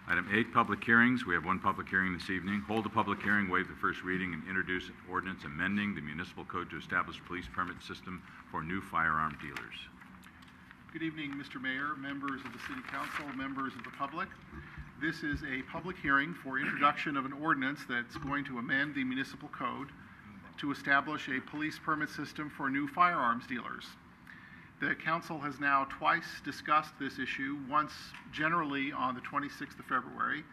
Item 8, public hearings. We have one public hearing this evening. Hold a public hearing, waive the first reading, and introduce an ordinance amending the municipal code to establish a police permit system for new firearm dealers. Good evening, Mr. Mayor, members of the City Council, members of the public. This is a public hearing for introduction of an ordinance that's going to amend the municipal code to establish a police permit system for new firearms dealers. The council has now twice discussed this issue, once generally on the 26th of February,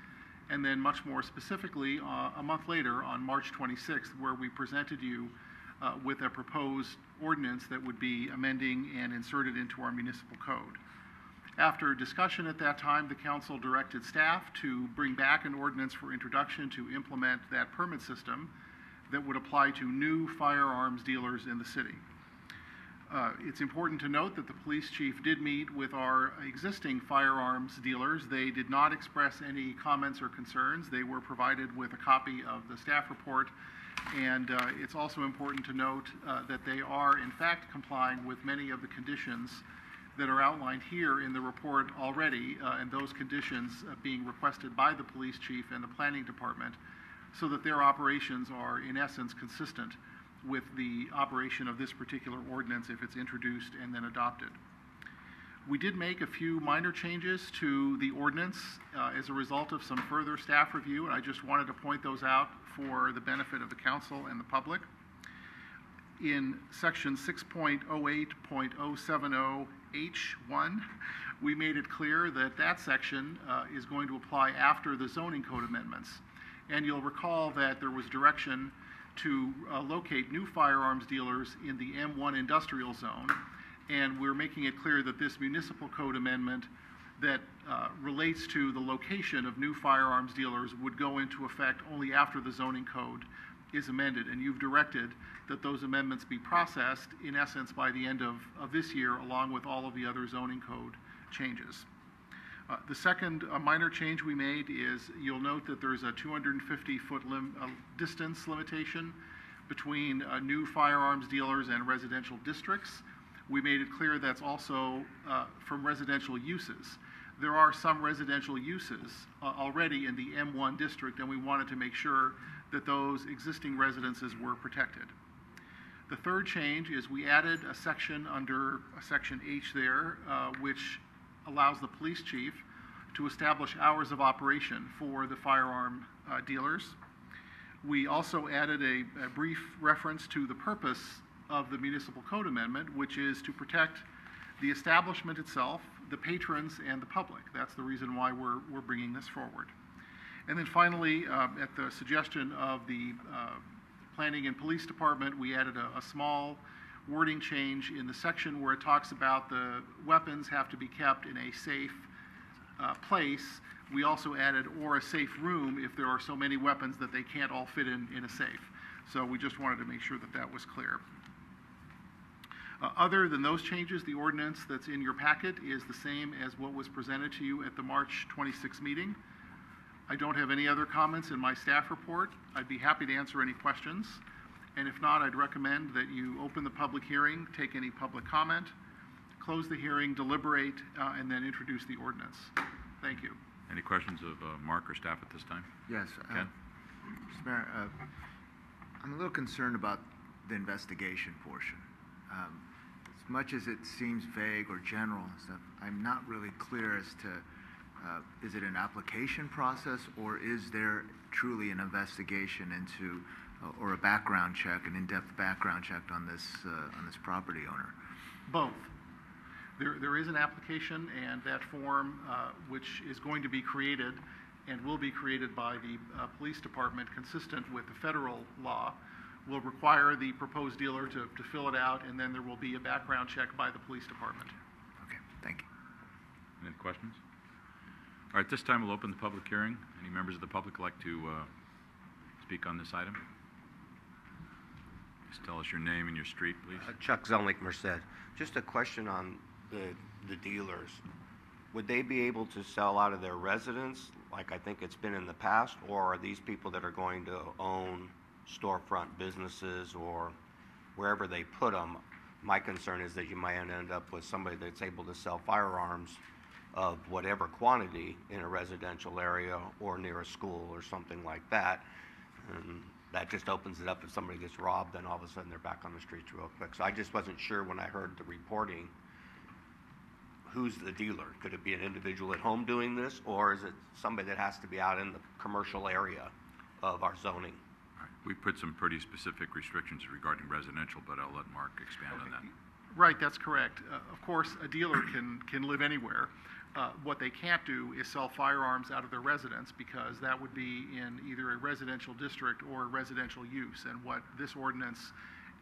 and then much more specifically a month later on March 26th, where we presented you with a proposed ordinance that would be amending and inserted into our municipal code. After discussion at that time, the council directed staff to bring back an ordinance for introduction to implement that permit system that would apply to new firearms dealers in the city. It's important to note that the police chief did meet with our existing firearms dealers. They did not express any comments or concerns. They were provided with a copy of the staff report, and it's also important to note that they are in fact complying with many of the conditions that are outlined here in the report already, and those conditions being requested by the police chief and the planning department, so that their operations are in essence consistent with the operation of this particular ordinance if it's introduced and then adopted. We did make a few minor changes to the ordinance as a result of some further staff review, and I just wanted to point those out for the benefit of the council and the public. In section 6.08.070H1, we made it clear that that section is going to apply after the zoning code amendments. And you'll recall that there was direction to locate new firearms dealers in the M1 industrial zone, and we're making it clear that this municipal code amendment that relates to the location of new firearms dealers would go into effect only after the zoning code is amended, and you've directed that those amendments be processed in essence by the end of this year, along with all of the other zoning code changes. The second minor change we made is you'll note that there's a 250-foot distance limitation between new firearms dealers and residential districts. We made it clear that's also from residential uses. There are some residential uses already in the M1 district, and we wanted to make sure that those existing residences were protected. The third change is we added a section under section H there, which allows the police chief to establish hours of operation for the firearm dealers. We also added a brief reference to the purpose of the municipal code amendment, which is to protect the establishment itself, the patrons, and the public. That's the reason why we're bringing this forward. And then finally, at the suggestion of the Planning and Police Department, we added a small wording change in the section where it talks about the weapons have to be kept in a safe place. We also added or a safe room if there are so many weapons that they can't all fit in a safe. So we just wanted to make sure that that was clear. Other than those changes, the ordinance that's in your packet is the same as what was presented to you at the March 26th meeting. I don't have any other comments in my staff report. I'd be happy to answer any questions. And if not, I'd recommend that you open the public hearing, take any public comment, close the hearing, deliberate, and then introduce the ordinance. Thank you. Any questions of Mark or staff at this time? Yes. Ken? Mr. Mayor, I'm a little concerned about the investigation portion. As much as it seems vague or general and stuff, I'm not really clear as to is it an application process, or is there truly an investigation into or a background check, an in-depth background check on this property owner? Both. There is an application, and that form, which is going to be created and will be created by the police department consistent with the federal law, will require the proposed dealer to fill it out, and then there will be a background check by the police department. Okay, thank you. Any questions? All right, this time we'll open the public hearing. Any members of the public like to speak on this item? Just tell us your name and your street, please. Chuck Zelnick, Merced. Just a question on the dealers. Would they be able to sell out of their residence, like I think it's been in the past, or are these people that are going to own storefront businesses or wherever they put them? My concern is that you might end up with somebody that's able to sell firearms of whatever quantity in a residential area or near a school or something like that. And that just opens it up. If somebody gets robbed, then all of a sudden they're back on the streets real quick. So I just wasn't sure when I heard the reporting, who's the dealer? Could it be an individual at home doing this, or is it somebody that has to be out in the commercial area of our zoning? All right. We put some pretty specific restrictions regarding residential, but I'll let Mark expand on that. Right, that's correct. Of course, a dealer can live anywhere. What they can't do is sell firearms out of their residence, because that would be in either a residential district or a residential use. And what this ordinance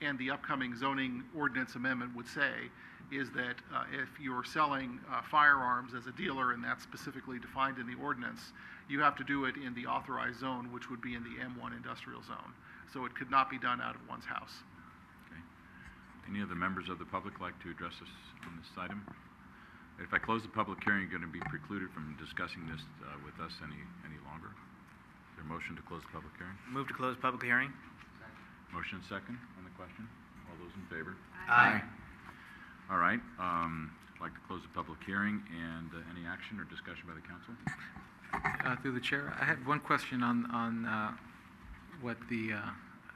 and the upcoming zoning ordinance amendment would say is that if you're selling firearms as a dealer, and that's specifically defined in the ordinance, you have to do it in the authorized zone, which would be in the M1 industrial zone. So it could not be done out of one's house. Okay. Any other members of the public like to address us on this item? If I close the public hearing, you're going to be precluded from discussing this with us any longer. Is there a motion to close the public hearing? Move to close public hearing. Motion second on the question. All those in favor? Aye. All right. I'd like to close the public hearing, and any action or discussion by the council? Through the chair, I had one question on what the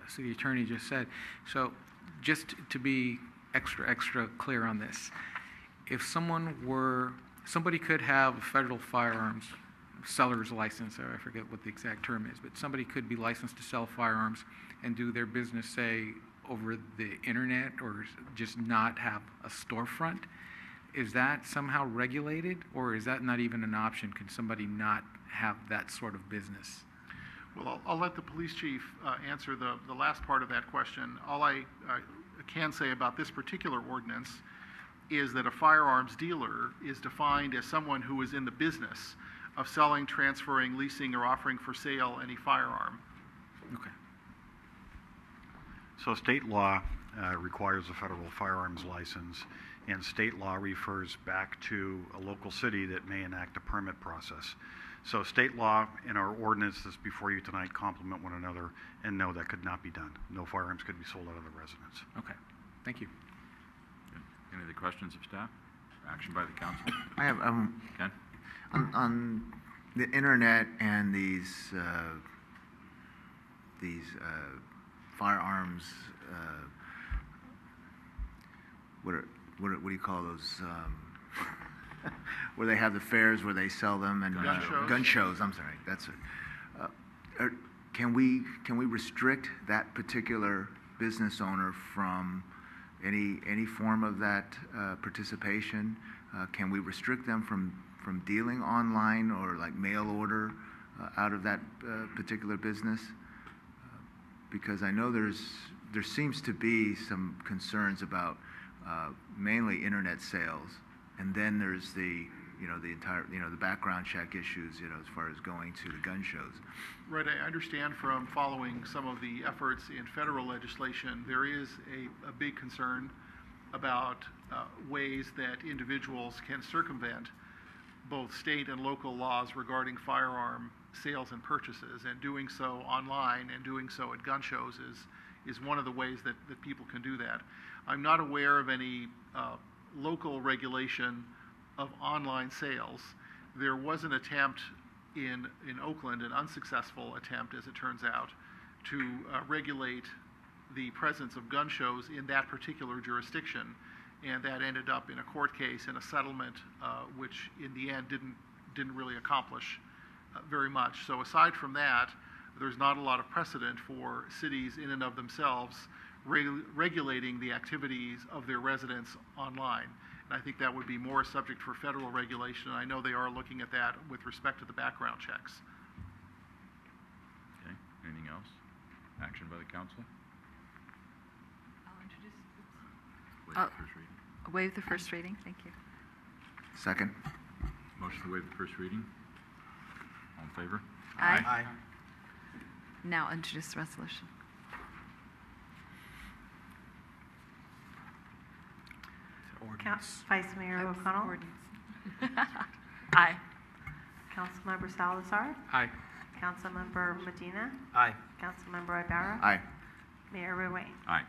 city attorney just said. So just to be extra clear on this, if somebody could have a federal firearms seller's license, or I forget what the exact term is, but somebody could be licensed to sell firearms and do their business, say, over the internet, or just not have a storefront. Is that somehow regulated, or is that not even an option? Can somebody not have that sort of business? Well, I'll let the police chief answer the last part of that question. All I can say about this particular ordinance is that a firearms dealer is defined as someone who is in the business of selling, transferring, leasing, or offering for sale any firearm. Okay. So state law requires a federal firearms license, and state law refers back to a local city that may enact a permit process. So state law and our ordinance that's before you tonight complement one another, and no, that could not be done. No firearms could be sold out of the residence. Okay. Thank you. Good. Any other questions of staff? Action by the council? I have, Ken? on the internet and these firearms, what do you call those? Where they have the fairs where they sell them, and Gun shows. Gun shows. I'm sorry, that's it. Can we restrict that particular business owner from any form of that participation? Can we restrict them from dealing online or like mail order out of that particular business? Because I know there seems to be some concerns about mainly internet sales, and then there's the entire the background check issues as far as going to the gun shows. Right, I understand from following some of the efforts in federal legislation, there is a big concern about ways that individuals can circumvent both state and local laws regarding firearm sales and purchases, and doing so online and doing so at gun shows is one of the ways that people can do that. I'm not aware of any local regulation of online sales. There was an attempt in Oakland, an unsuccessful attempt as it turns out, to regulate the presence of gun shows in that particular jurisdiction, and that ended up in a court case and a settlement which in the end didn't really accomplish very much. So aside from that, there's not a lot of precedent for cities in and of themselves regulating the activities of their residents online. And I think that would be more subject for federal regulation. I know they are looking at that with respect to the background checks. Okay. Anything else? Action by the council? I'll introduce. Waive the first reading. Waive the first reading. Thank you. Second. Motion to waive the first reading. All in favor? Aye. Now introduce the resolution. Vice Mayor O'Connell. Ordinance. Aye. Councilmember Salazar. Aye. Councilmember Medina. Aye. Councilmember Ibarra. Aye. Mayor Ruane. Aye.